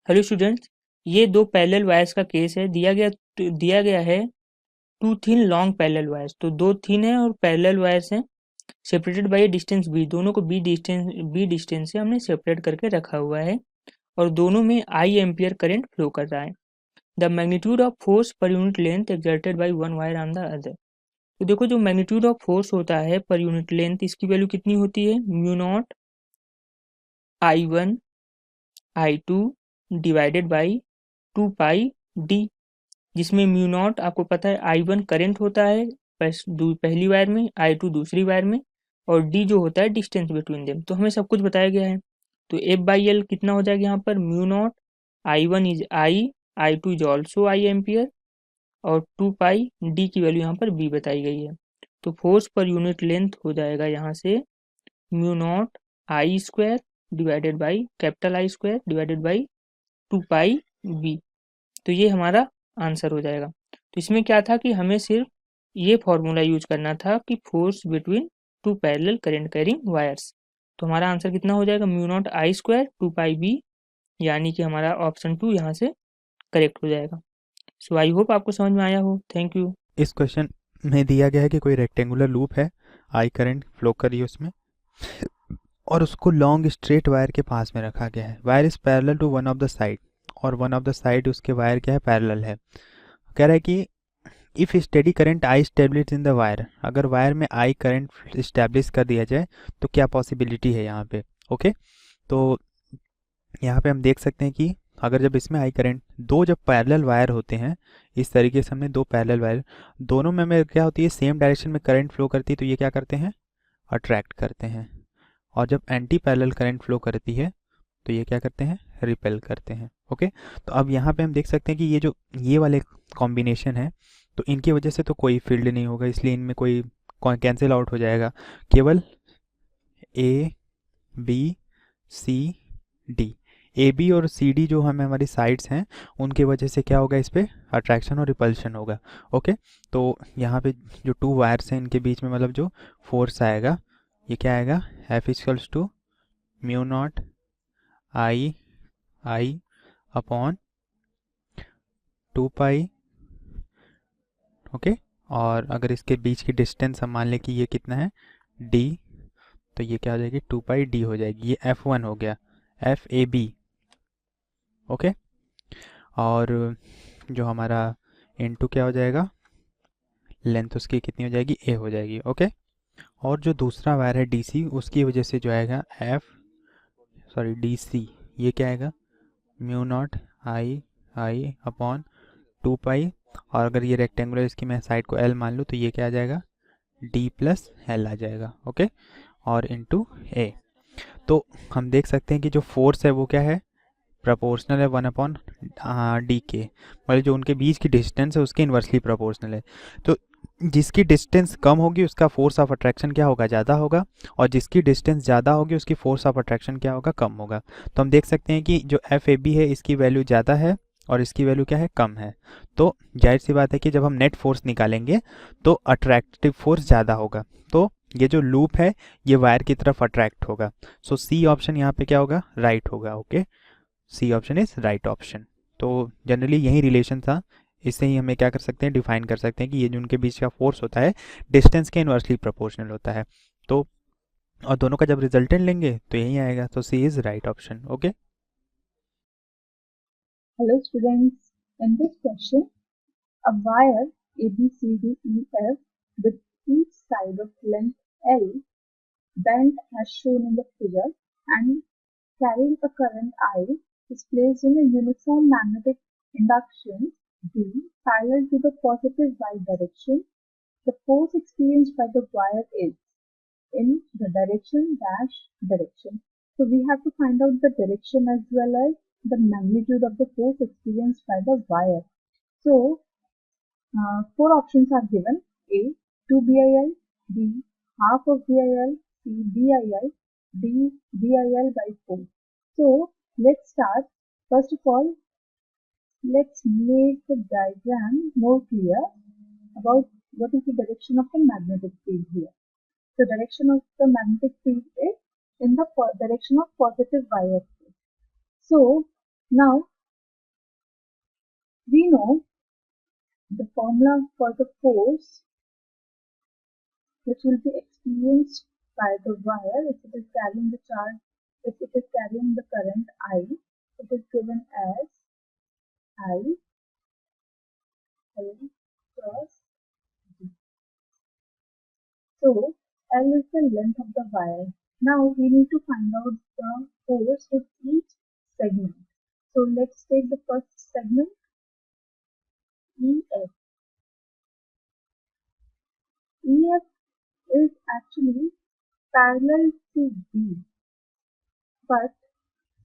Hello students, ये दो parallel wires का केस है। दिया गया है two thin long parallel wires. तो दो थिन है और पैरेलल वायर्स हैं, सेपरेटेड बाय डिस्टेंस बी। दोनों को बी डिस्टेंस से हमने सेपरेट करके रखा हुआ है और दोनों में आई एम्पियर करंट फ्लो कर रहा है। The magnitude of force per unit length exerted by one wire on the other. तो देखो, जो मैग्नीट्यूड ऑफ फोर्स होता है पर यूनिट लेंथ, इसकी वैल्यू कितनी होती है? Mu naught I1 I2 divided by 2 pi D, जिसमें म्यू नॉट आपको पता है I1 करंट होता है पहली वायर में, I2 दूसरी वायर में, और डी जो होता है डिस्टेंस बिटवीन देम। तो हमें सब कुछ बताया गया है। तो एफ बाई एल कितना हो जाएगा यहाँ पर? Mu naught I1 is I, I2 is also I ampere, और 2 पाई डी की वैल्यू यहाँ पर बी बताई गई है। तो फोर्स पर यूनिट लेंथ हो जाएगा यहाँ से mu naught I square divided by capital I square divided by 2 pi B. तो ये हमारा आंसर हो जाएगा। तो इसमें क्या था कि हमें सिर्फ ये फॉर्मूला यूज करना था कि force between two parallel current carrying wires. तो हमारा आंसर कितना हो जाएगा? Mu naught I square 2 pi B, यानी कि हमारा ऑप्शन 2 यहाँ से करेक्ट हो जाएगा। सो आई होप आपको समझ में आया हो। Thank you. इस क्वेश्चन में दिया गया है कि कोई रेक्टेंगुलर लूप है, आई करंट फ्लो कर रही है उसमें, और उसको लॉन्ग स्ट्रेट वायर के पास में रखा गया है। Wire is parallel to one of the side, और वन ऑफ द साइड उसके वायर क्या है? पैरेलल है। कह रहा है कि if steady current I establish in the wire, अगर वायर में आई करंट स्टैब्लिश कर दिया जाए तो क्या पॉसिबिलिटी है यहाँ पे। ओके, तो यहाँ पे हम देख सकते हैं कि अगर जब इसमें आई करंट, दो जब पैरेलल वायर होते हैं, इस तरीके से हमने दो पैरेलल वायर, दोनों में हमें क्या होती है? सेम डायरेक्शन में करंट फ्लो करती है, तो ये क्या करते हैं? अट्रैक्ट करते हैं। और जब एंटी पैरेलल करंट फ्लो करती है तो ये क्या करते हैं? रिपेल करते हैं। ओके, तो अब यहाँ पे हम देख सकते हैं कि ये वाले कॉम्बिनेशन है, तो इनकी वजह से तो कोई फील्ड नहीं होगा, इसलिए इनमें कोई कैंसिल आउट हो जाएगा। केवल A B C D, A B और सी डी जो हमें हमारी साइड्स हैं, उनकी वजह से क्या होगा? इस पर अट्रैक्शन और रिपल्शन होगा। ओके, तो यहाँ पे जो टू वायर्स हैं इनके बीच में मतलब जो फोर्स आएगा, ये क्या आएगा? F equals to mu naught I I upon 2 pi. Okay, और अगर इसके बीच की डिस्टेंस हम मान लें कि ये कितना है? डी, तो ये क्या हो जाएगी? 2 पाई डी हो जाएगी। ये F1 हो गया, एफ ए बी। ओके, और जो हमारा इनटू क्या हो जाएगा? लेंथ उसकी कितनी हो जाएगी? ए हो जाएगी। ओके, और जो दूसरा वायर है DC, उसकी वजह से जो आएगा DC, ये क्या आएगा? Mu naught I I upon 2 पाई, और अगर ये रेक्टेंगुलर, इसकी मैं साइड को L मान लूँ, तो ये क्या आ जाएगा? D प्लस L आ जाएगा। ओके, और इनटू A। तो हम देख सकते हैं कि जो फोर्स है वो क्या है? प्रोपोर्शनल है 1/D के, मतलब जो उनके बीच की डिस्टेंस है उसके इन्वर्सली प्रोपोर्शनल है। तो जिसकी डिस्टेंस कम होगी उसका फोर्स ऑफ अट्रैक्शन क्या होगा? ज़्यादा होगा, और जिसकी डिस्टेंस ज़्यादा होगी उसकी फोर्स ऑफ अट्रैक्शन क्या होगा? कम होगा। तो हम देख सकते हैं कि जो एफ ए बी है इसकी वैल्यू ज़्यादा है और इसकी वैल्यू क्या है? कम है। तो जाहिर सी बात है कि जब हम नेट फोर्स निकालेंगे तो अट्रैक्टिव फोर्स ज़्यादा होगा, तो ये जो लूप है ये वायर की तरफ अट्रैक्ट होगा। सो सी ऑप्शन यहाँ पे क्या होगा? राइट होगा। Okay, C option is right option. तो जनरली यही रिलेशन था, इससे ही हमें क्या कर सकते हैं? डिफाइन कर सकते हैं कि ये जो उनके बीच का फोर्स होता है डिस्टेंस के इन्वर्सली प्रोपोर्शनल होता है। तो और दोनों का जब रिजल्टेंट लेंगे तो यही आएगा, तो C is right option. Okay, Hello students, in this question, a wire ABCDEF with each side of length L bent as shown in the figure and carrying a current I is placed in a uniform magnetic induction B parallel to the positive y direction. The force experienced by the wire is in the direction dash direction. So we have to find out the direction as well as the magnitude of the force experienced by the wire. So four options are given: A 2 BIL, B half of BIL, C BIL, D BIL by 4. So let's start. First of all, let's make the diagram more clear about what is the direction of the magnetic field here. The direction of the magnetic field is in the direction of positive y axis. So now we know the formula for the force which will be experienced by the wire if it is carrying the charge, if it is carrying the current I, it is given as I L cross D. So L is the length of the wire. Now we need to find out the force with each segment. So let's take the first segment, EF. EF is actually parallel to B, but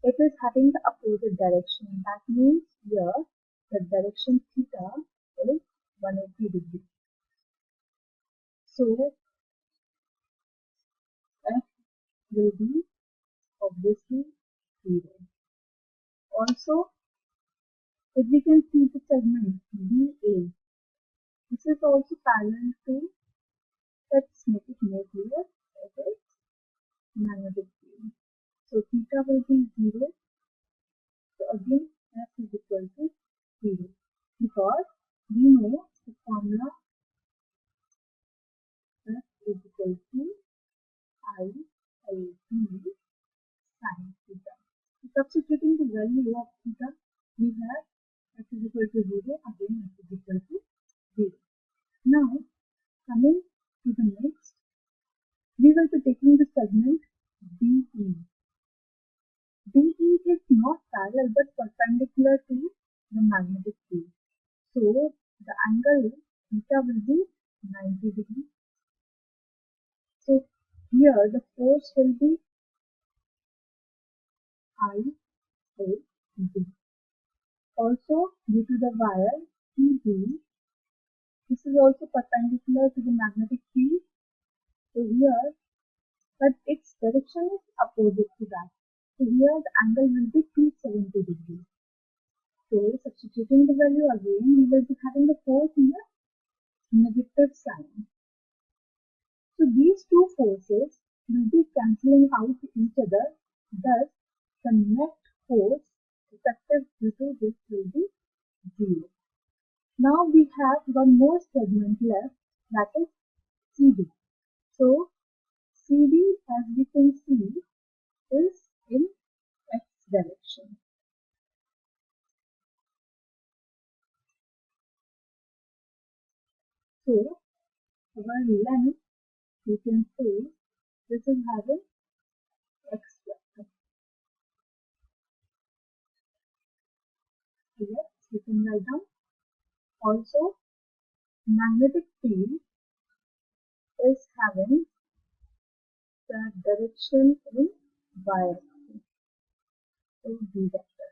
it is having the opposite direction. That means here the direction theta is 180 degrees. So F will be obviously 0. Also, if we can see the segment BA, this is also parallel to, let's make it more clear, it is magnetic field. So theta will be 0. So again F is equal to 0 because we know the formula F is equal to I L T sin theta. So substituting the value of theta, we have F is equal to 0, again F is equal to 0. Now coming to the next, we will be taking the segment DE. DE is not parallel but perpendicular to the magnetic field. So the angle theta will be 90 degrees. So here the force will be I L D. Also due to the wire TB, this is also perpendicular to the magnetic field. So here, but its direction is opposite to that. So here the angle will be 270 degrees. So substituting the value again, we will be having the force in the negative sign. So these two forces will be cancelling out each other. Thus, the net force effective due to this will be 0. Now we have one more segment left, that is CD. So CD, as we can see, is in X direction. So our length, you can say, this is having X vector. Here you can write down. Also, magnetic field is having the direction in Y axis. So D vector.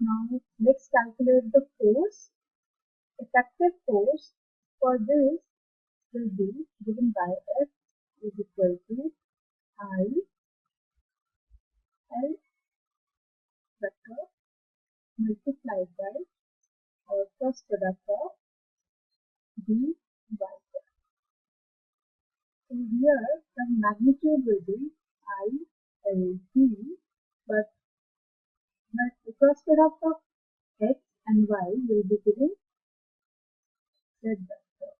Now let's calculate the force. Effective force for this will be given by F is equal to I L vector multiplied by our cross product of D vector. So here the magnitude will be I L T, but the cross product of X and Y will be given Z vector.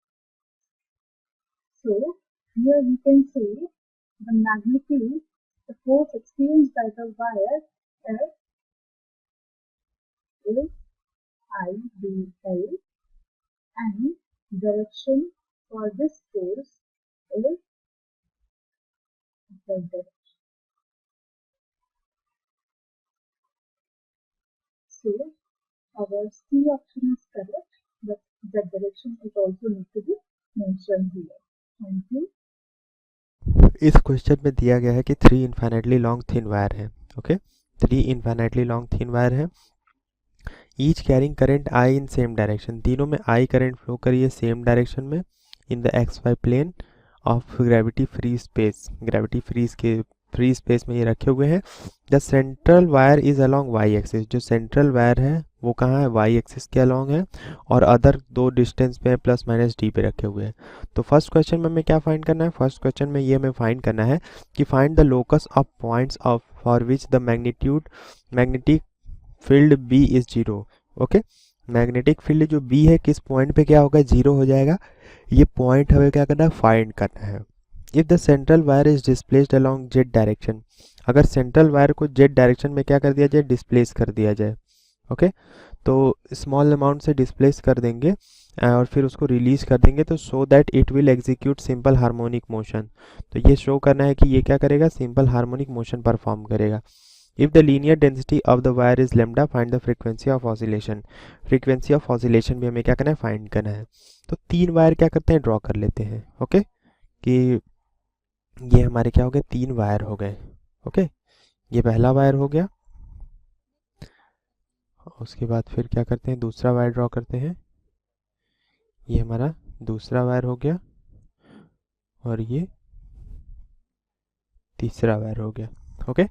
So here we can say the magnitude, the force experienced by the wire F is IDL, and direction for this force is Z direction. So our C option is correct, but Z direction is also need to be mentioned here. Thank you. इस question में दिया गया है कि 3 infinitely long thin wire है. Okay, 3 infinitely long thin wire है. Each carrying current I in same direction. तीनों में आई करंट फ्लो करिए सेम डायरेक्शन में in the X Y plane of gravity free space. Gravity free space में ये रखे हुए हैं. The central wire is along Y axis. जो सेंट्रल वायर है वो कहाँ है? वाई एक्सिस के अलोंग है, और अदर दो डिस्टेंस पे प्लस माइनस डी पे रखे हुए हैं. तो फर्स्ट क्वेश्चन में हमें क्या फाइंड करना है? फर्स्ट क्वेश्चन में ये हमें फाइंड करना है कि find the locus of points of for which the magnetic field B is 0. Okay, magnetic field जो बी है किस पॉइंट पे क्या होगा, जीरो हो जाएगा। ये पॉइंट हमें क्या करना है, फाइंड करना है। If the central wire is displaced along Z direction, अगर सेंट्रल वायर को जेड डायरेक्शन में क्या कर दिया जाए, डिस्प्लेस कर दिया जाए। ओके, तो स्मॉल अमाउंट से डिस्प्लेस कर देंगे और फिर उसको रिलीज कर देंगे, तो so that it will execute simple harmonic motion. तो ये शो करना है कि ये क्या करेगा, सिंपल हार्मोनिक मोशन परफॉर्म करेगा। If the linear density of the wire is lambda, find the frequency of oscillation. Frequency of oscillation भी हमें क्या करना है, फाइंड करना है। तो 3 वायर क्या करते हैं, ड्रॉ कर लेते हैं। ओके, कि ये हमारे क्या हो गए, 3 वायर हो गए। ओके, ये पहला वायर हो गया। उसके बाद फिर क्या करते हैं, दूसरा वायर ड्रॉ करते हैं। ये हमारा दूसरा वायर हो गया और ये तीसरा वायर हो गया। ओके,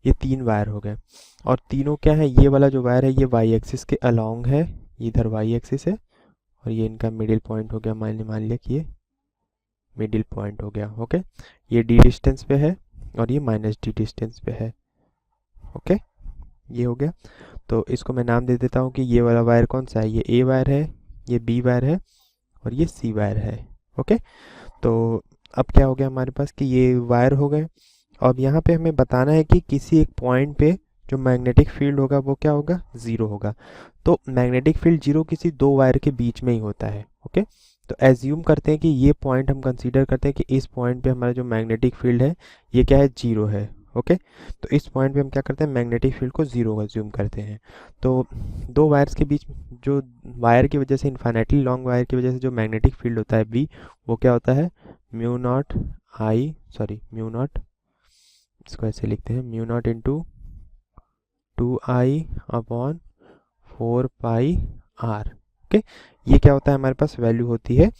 ये 3 वायर हो गए और तीनों क्या है, ये वाला जो वायर है ये वाई एक्सिस के अलोंग है, इधर वाई एक्सिस है और ये इनका मिडिल पॉइंट हो गया। मान लिया कि ये मिडिल पॉइंट हो गया। ओके, ये डी डिस्टेंस पे है और ये माइनस डी डिस्टेंस पे है। ओके, ये हो गया। तो इसको मैं नाम दे देता हूँ कि ये वाला वायर कौन सा है, ये ए वायर है, ये बी वायर है और ये सी वायर है। ओके, तो अब क्या हो गया हमारे पास कि ये वायर हो गए। अब यहाँ पे हमें बताना है कि किसी एक पॉइंट पे जो मैग्नेटिक फील्ड होगा वो क्या होगा, ज़ीरो होगा। तो मैग्नेटिक फील्ड जीरो किसी 2 वायर के बीच में ही होता है। ओके, तो एज्यूम करते हैं कि ये पॉइंट हम कंसीडर करते हैं कि इस पॉइंट पे हमारा जो मैग्नेटिक फील्ड है ये क्या है, जीरो है। ओके, तो इस पॉइंट पे हम क्या करते हैं, मैग्नेटिक फील्ड को जीरो एज्यूम करते हैं। तो 2 वायर्स के बीच जो वायर की वजह से, इन्फाइनाइटली लॉन्ग वायर की वजह से जो मैग्नेटिक फील्ड होता है बी, वो क्या होता है, म्यू नॉट, इसको ऐसे लिखते हैं, mu naught into 2I upon 4 pi R. Okay, ये क्या होता है, हमारे पास वैल्यू होती है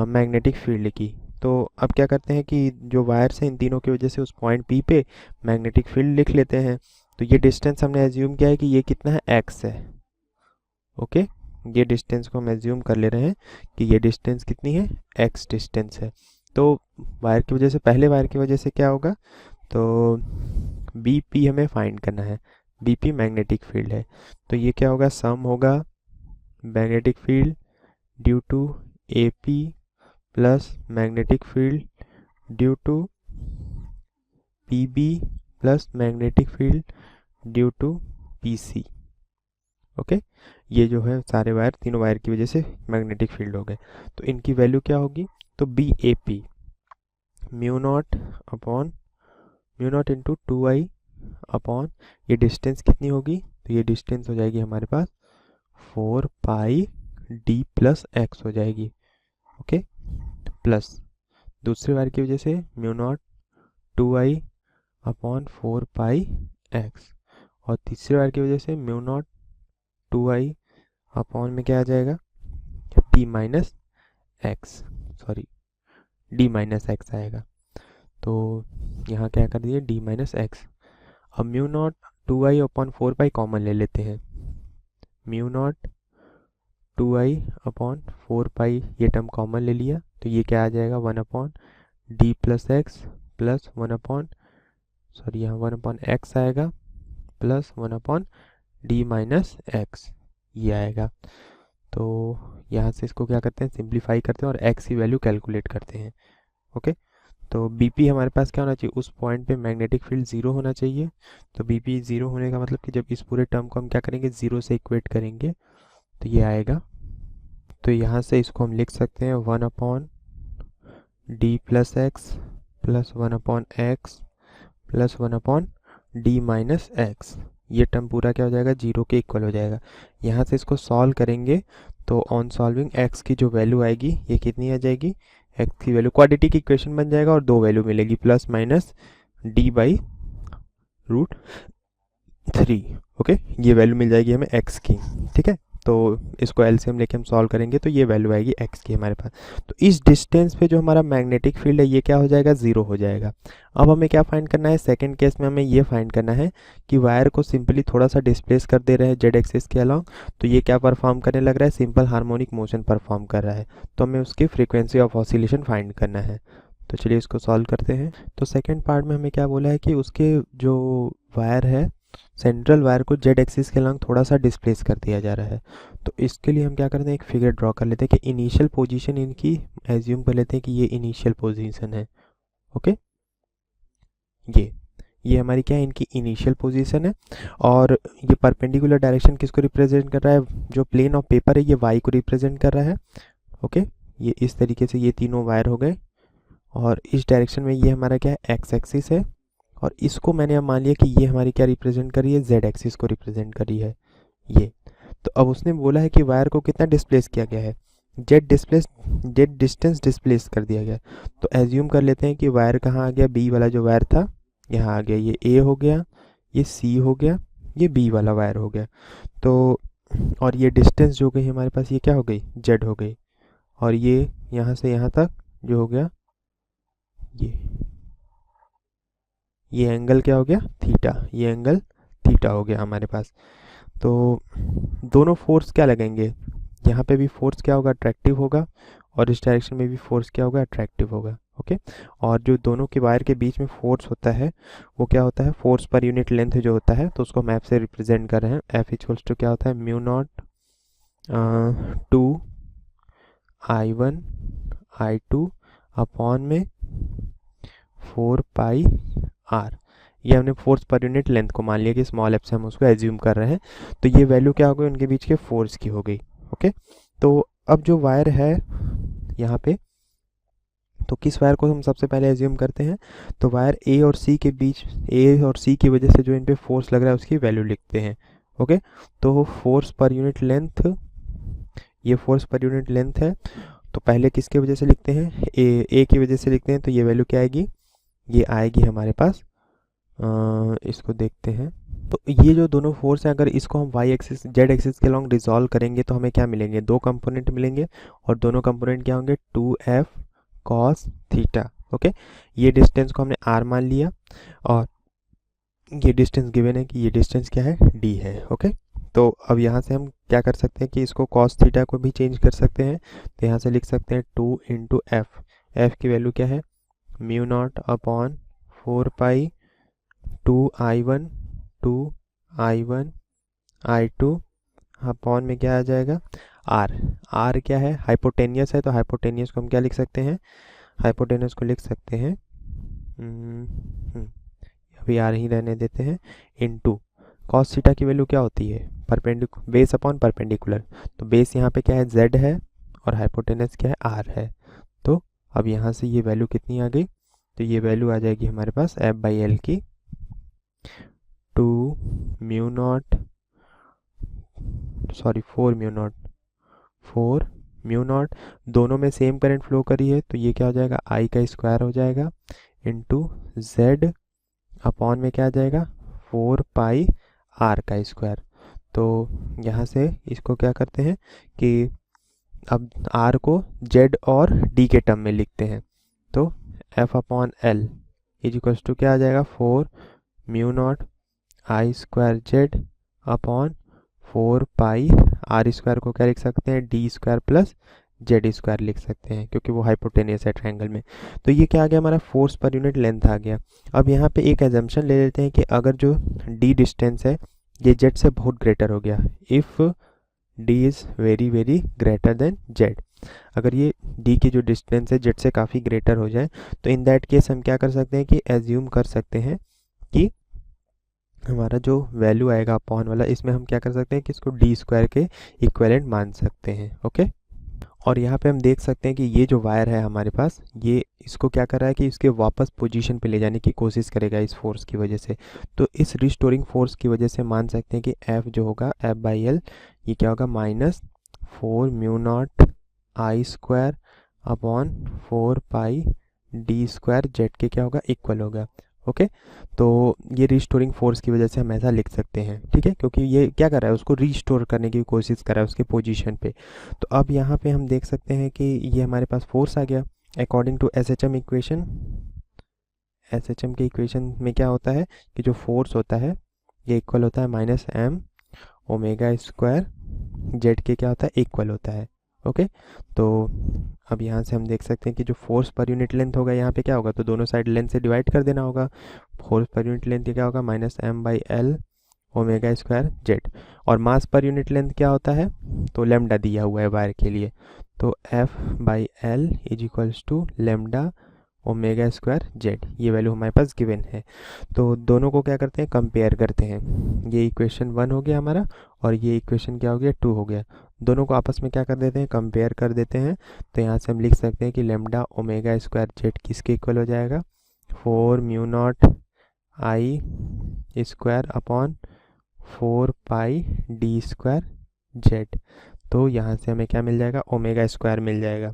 मैग्नेटिक फील्ड की। तो अब क्या करते हैं कि जो वायर्स हैं इन तीनों की वजह से उस पॉइंट पी पे मैग्नेटिक फील्ड लिख लेते हैं। तो ये डिस्टेंस हमने एज्यूम किया है कि ये कितना है, एक्स है। ओके, ये डिस्टेंस को हम एज्यूम कर ले रहे हैं कि ये डिस्टेंस कितनी है, एक्स डिस्टेंस है। तो वायर की वजह से, पहले वायर की वजह से क्या होगा, तो बी पी हमें फाइंड करना है। बी पी मैग्नेटिक फील्ड है, तो ये क्या होगा, सम होगा magnetic field due to A P plus magnetic field due to P B plus magnetic field due to P C. Okay, ये जो है सारे वायर, तीनों वायर की वजह से मैग्नेटिक फील्ड हो गए। तो इनकी वैल्यू क्या होगी, तो B A P mu naught into 2I upon, ये डिस्टेंस कितनी होगी, तो ये डिस्टेंस हो जाएगी हमारे पास 4 पाई प्लस एक्स हो जाएगी। ओके, प्लस दूसरे वायर की वजह से mu not 2I upon 4 pi x, और तीसरे वायर की वजह से म्यू नॉट 2I अपॉन में क्या आ जाएगा, डी माइनस एक्स आएगा। तो यहाँ क्या कर दिए, डी माइनस एक्स। अब mu naught 2I upon 4 pi common ले लेते हैं। म्यू नॉट 2I अपॉन 4 पाई ये टर्म कॉमन ले लिया, तो ये क्या आ जाएगा, 1 upon D plus x plus 1 upon यहाँ 1 अपॉन एक्स आएगा plus 1 upon D minus x, ये आएगा। तो यहाँ से इसको क्या करते हैं, सिंप्लीफाई करते हैं और एक्स की वैल्यू कैलकुलेट करते हैं। ओके, तो बीपी हमारे पास क्या होना चाहिए, उस पॉइंट पे मैग्नेटिक फील्ड ज़ीरो होना चाहिए। तो बीपी ज़ीरो होने का मतलब कि जब इस पूरे टर्म को हम क्या करेंगे, ज़ीरो से इक्वेट करेंगे, तो ये आएगा। तो यहाँ से इसको हम लिख सकते हैं 1 upon D plus x plus 1 upon x plus 1 upon D minus x. ये टर्म पूरा क्या हो जाएगा, जीरो के इक्वल हो जाएगा। यहाँ से इसको सॉल्व करेंगे तो ऑन सॉल्विंग एक्स की जो वैल्यू आएगी ये कितनी आ जाएगी, एक्स की वैल्यू, क्वाड्रेटिक इक्वेशन बन जाएगा और 2 वैल्यू मिलेगी, plus minus D by root 3। Okay, ये वैल्यू मिल जाएगी हमें एक्स की। ठीक है, तो इसको एलसीएम लेके हम सॉल्व करेंगे तो ये वैल्यू आएगी एक्स की हमारे पास। तो इस डिस्टेंस पे जो हमारा मैग्नेटिक फील्ड है ये क्या हो जाएगा, ज़ीरो हो जाएगा। अब हमें क्या फाइंड करना है, सेकंड केस में हमें ये फाइंड करना है कि वायर को सिंपली थोड़ा सा डिस्प्लेस कर दे रहे हैं जेड एक्सिस के अलोंग, तो ये क्या परफॉर्म करने लग रहा है, सिंपल हार्मोनिक मोशन परफॉर्म कर रहा है। तो हमें उसकी फ्रीक्वेंसी ऑफ ऑसिलेशन फाइंड करना है। तो चलिए इसको सॉल्व करते हैं। तो सेकेंड पार्ट में हमें क्या बोला है कि उसके जो वायर है सेंट्रल वायर को जेड एक्सिस के लॉन्ग थोड़ा सा डिस्प्लेस कर दिया जा रहा है। तो इसके लिए हम क्या करते हैं, एक फिगर ड्रॉ कर लेते हैं कि इनिशियल पोजीशन इनकी एज्यूम कर लेते हैं कि ये इनिशियल पोजीशन है। ओके, ये हमारी क्या है, इनकी इनिशियल पोजीशन है। और ये परपेंडिकुलर डायरेक्शन किसको रिप्रेजेंट कर रहा है, जो प्लेन ऑफ पेपर है ये वाई को रिप्रेजेंट कर रहा है। ओके, ये इस तरीके से ये तीनों वायर हो गए और इस डायरेक्शन में ये हमारा क्या है, एक्स एक्सिस है। और इसको मैंने अब मान लिया कि ये हमारी क्या रिप्रेजेंट कर रही है, जेड एक्सिस को रिप्रेजेंट कर रही है ये। तो अब उसने बोला है कि वायर को कितना डिस्प्लेस किया गया है, जेड डिस्टेंस डिस्प्लेस कर दिया गया। तो एज्यूम कर लेते हैं कि वायर कहाँ आ गया, बी वाला जो वायर था यहाँ आ गया, ये ए हो गया, ये सी हो गया, ये बी वाला वायर हो गया। तो और ये डिस्टेंस जो गई हमारे पास ये क्या हो गई, जेड हो गई। और ये यहाँ से यहाँ तक जो हो गया ये एंगल क्या हो गया, थीटा, ये एंगल थीटा हो गया हमारे पास। तो दोनों फोर्स क्या लगेंगे, यहाँ पे भी फोर्स क्या होगा, अट्रैक्टिव होगा, और इस डायरेक्शन में भी फोर्स क्या होगा, अट्रैक्टिव होगा। ओके, और जो दोनों के वायर के बीच में फोर्स होता है वो क्या होता है, फोर्स पर यूनिट लेंथ जो होता है, तो उसको हम एफ से रिप्रेजेंट कर रहे हैं। एफ इक्वल्स टू क्या होता है, म्यू नॉट 2I1I2 अपॉन में 4 पाई आर। ये हमने फोर्स पर यूनिट लेंथ को मान लिया कि स्मॉल एफ से हम उसको एज्यूम कर रहे हैं। तो ये वैल्यू क्या हो गई, उनके बीच के फोर्स की हो गई। ओके, तो अब जो वायर है यहाँ पे, तो किस वायर को हम सबसे पहले एज्यूम करते हैं, तो वायर ए और सी के बीच, ए और सी की वजह से जो इन पे फोर्स लग रहा है उसकी वैल्यू लिखते हैं। ओके, तो फोर्स पर यूनिट लेंथ, ये फोर्स पर यूनिट लेंथ है। तो पहले किसकी वजह से लिखते हैं, ए की वजह से लिखते हैं। तो ये वैल्यू क्या आएगी, ये आएगी हमारे पास, इसको देखते हैं। तो ये जो दोनों फोर्स हैं, अगर इसको हम वाई एक्सिस जेड एक्सिस के लॉन्ग डिसॉल्व करेंगे तो हमें क्या मिलेंगे, दो कंपोनेंट मिलेंगे। और दोनों कंपोनेंट क्या होंगे, 2F cos थीटा। ओके, ये डिस्टेंस को हमने r मान लिया और ये डिस्टेंस गिवन है कि ये डिस्टेंस क्या है, d है। ओके, तो अब यहाँ से हम क्या कर सकते हैं कि इसको cos थीटा को भी चेंज कर सकते हैं। तो यहाँ से लिख सकते हैं 2 इंटू एफ, एफ की वैल्यू क्या है, म्यू नॉट अपॉन 4 पाई 2I1I2 अपॉन में क्या आ जाएगा, आर। आर क्या है, हाइपोटेनियस है, तो हाइपोटेनियस को हम क्या लिख सकते हैं, हाइपोटेनियस को लिख सकते हैं, अभी आर ही रहने देते हैं, इनटू कॉस थीटा की वैल्यू क्या होती है, परपेंडिकुलर, बेस अपॉन परपेंडिकुलर। तो बेस यहाँ पे क्या है, जेड है, और हाइपोटेनस क्या है, आर है। तो अब यहाँ से ये वैल्यू कितनी आ गई, तो ये वैल्यू आ जाएगी हमारे पास एफ बाई एल की 4 म्यू नॉट, दोनों में सेम करंट फ्लो करी है, तो ये क्या हो जाएगा, आई का स्क्वायर हो जाएगा इंटू जेड अपॉन में क्या आ जाएगा, 4 पाई आर का स्क्वायर। तो यहाँ से इसको क्या करते हैं कि अब आर को जेड और डी के टर्म में लिखते हैं। तो F upon L is equals to क्या आ जाएगा, 4 mu naught I square Z upon 4 pi R square को क्या लिख सकते हैं, D square plus Z square लिख सकते हैं, क्योंकि वो हाइपोटेनियस है ट्रायंगल में। तो ये क्या आ गया, हमारा फोर्स पर यूनिट लेंथ आ गया। अब यहाँ पे एक एजम्पशन ले लेते हैं कि अगर जो डी डिस्टेंस है ये जेड से बहुत ग्रेटर हो गया, if D is very very greater than Z, अगर ये डी की जो डिस्टेंस है जेड से काफ़ी ग्रेटर हो जाए, तो इन दैट केस हम क्या कर सकते हैं कि एज्यूम कर सकते हैं कि हमारा जो वैल्यू आएगा अपॉन वाला, इसमें हम क्या कर सकते हैं कि इसको डी स्क्वायर के इक्विवेलेंट मान सकते हैं। ओके, और यहाँ पे हम देख सकते हैं कि ये जो वायर है हमारे पास, ये इसको क्या कर रहा है कि इसके वापस पोजीशन पे ले जाने की कोशिश करेगा इस फोर्स की वजह से। तो इस रिस्टोरिंग फोर्स की वजह से मान सकते हैं कि एफ जो होगा, एफ बाई एल, ये क्या होगा, -4 mu naught I square upon 4 pi D square Z के क्या होगा, इक्वल होगा। ओके, तो ये रिस्टोरिंग फोर्स की वजह से हम ऐसा लिख सकते हैं, ठीक है, क्योंकि ये क्या कर रहा है, उसको रिस्टोर करने की कोशिश कर रहा है उसके पोजीशन पे। तो अब यहाँ पे हम देख सकते हैं कि ये हमारे पास फोर्स आ गया according to SHM equation. SHM के इक्वेशन में क्या होता है कि जो फोर्स होता है ये इक्वल होता है -m ओमेगा स्क्वायर, जेड के क्या होता है, इक्वल होता है। ओके, तो अब यहाँ से हम देख सकते हैं कि जो फोर्स पर यूनिट लेंथ होगा यहाँ पे क्या होगा, तो दोनों साइड लेंथ से डिवाइड कर देना होगा। फोर्स पर यूनिट लेंथ क्या होगा, -m/l ओमेगा स्क्वायर जेड। और मास पर यूनिट लेंथ क्या होता है, तो लेमडा दिया हुआ है वायर के लिए, तो F/L is equals to lambda omega square Z. ये वैल्यू हमारे पास गिवन है। तो दोनों को क्या करते हैं, कंपेयर करते हैं। ये इक्वेशन 1 हो गया हमारा और ये इक्वेशन क्या हो गया, 2 हो गया। दोनों को आपस में क्या कर देते हैं, कंपेयर कर देते हैं। तो यहाँ से हम लिख सकते हैं कि लेमडा ओमेगा स्क्वायर जेड किसके इक्वल हो जाएगा, 4 mu naught I square upon 4 pi D square Z. तो यहाँ से हमें क्या मिल जाएगा, ओमेगा स्क्वायर मिल जाएगा।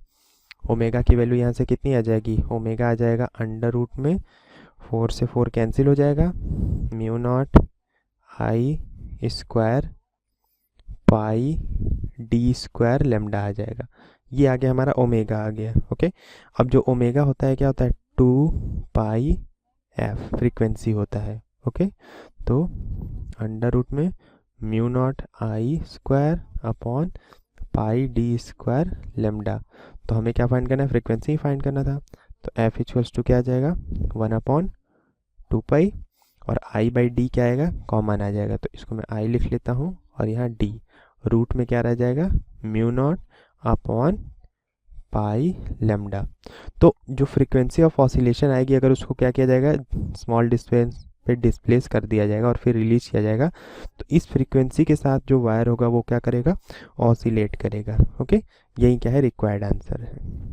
ओमेगा की वैल्यू यहाँ से कितनी आ जाएगी, ओमेगा आ जाएगा अंडर रूट में 4 से 4 कैंसिल हो जाएगा, mu naught I square pi D square lambda आ जाएगा। ये आ गया हमारा ओमेगा आ गया। ओके, अब जो ओमेगा होता है क्या होता है, 2 पाई एफ फ्रीक्वेंसी होता है। ओके, तो अंडर रूट में mu naught I square upon pi D square lambda. तो हमें क्या फाइंड करना है, फ्रीक्वेंसी फाइंड करना था। तो एफ इक्वल्स टू क्या आ जाएगा, 1/2 पाई, और आई बाई डी क्या आएगा, कॉमन आ जाएगा। तो इसको मैं आई लिख लेता हूँ और यहाँ डी, रूट में क्या रह जाएगा, mu not upon pi lambda. तो जो फ्रीक्वेंसी ऑफ ऑसिलेशन आएगी, अगर उसको क्या किया जाएगा, स्मॉल डिस्टेंस पे डिस्प्लेस कर दिया जाएगा और फिर रिलीज किया जाएगा, तो इस फ्रीक्वेंसी के साथ जो वायर होगा वो क्या करेगा, ऑसिलेट करेगा। ओके, यही क्या है, रिक्वायर्ड आंसर है।